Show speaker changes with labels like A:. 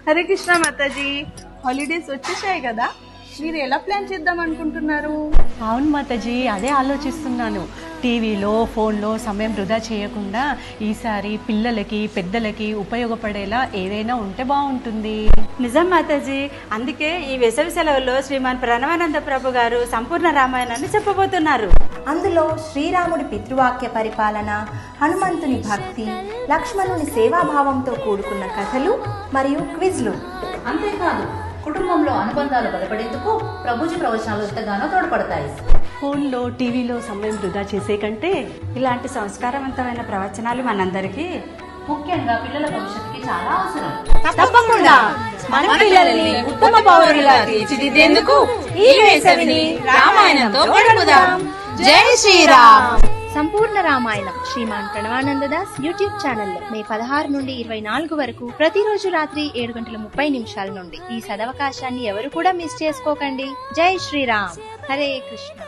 A: Hare Krishna Mataji, holidays వచ్చేసాయి కదా, మీరు ఎలా ప్లాన్ చేద్దాం అనుకుంటున్నారు?
B: అవును మాతాజీ, అదే ఆలోచిస్తున్నాను. టీవీలో ఫోన్లో సమయం వృధా చేయకుండా ఈసారి పిల్లలకి పెద్దలకి ఉపయోగపడేలా ఏదైనా ఉంటే బాగుంటుంది.
C: నిజం మాతాజీ, అందుకే ఈ వేసవి సెలవుల్లో శ్రీమాన్ ప్రణవానంద ప్రభు గారు సంపూర్ణ రామాయణాన్ని చెప్పబోతున్నారు.
D: అందులో శ్రీరాముడి పితృవాక్య పరిపాలన, హనుమంతుని భక్తి, లక్ష్మణుని సేవాభావంతో కూడుకున్న కథలు మరియు క్విజ్లు.
E: అంతేకాదు, కుటుంబంలో అనుబంధాలు బలపడేందుకు ప్రభుజీ ప్రవచనాలు ఎంతగానో తోడ్పడతాయి.
B: ఫోన్లో టీవీలో సమయం వృధా చేసే కంటే
C: ఇలాంటి సంస్కారవంతమైన ప్రవచనాలు మనందరికీ,
E: ముఖ్యంగా పిల్లల భవిష్యత్తుకి చాలా అవసరం.
C: తప్పకుండా మన పిల్లల్ని ఉత్తమ పౌరులుగా తీర్చిదిద్దేందుకు ఈ వేసవిని రామాయణంతో గడుపుదాం. జై శ్రీరామ్.
F: సంపూర్ణ రామాయణం శ్రీమాన్ ప్రణవానందదాస్ యూట్యూబ్ ఛానల్లో మే 16 నుండి 24 వరకు ప్రతిరోజు రాత్రి 7:30 నుండి ఈ సదవకాశాన్ని ఎవరు కూడా మిస్ చేసుకోకండి. జై శ్రీరామ్. హరే కృష్ణ.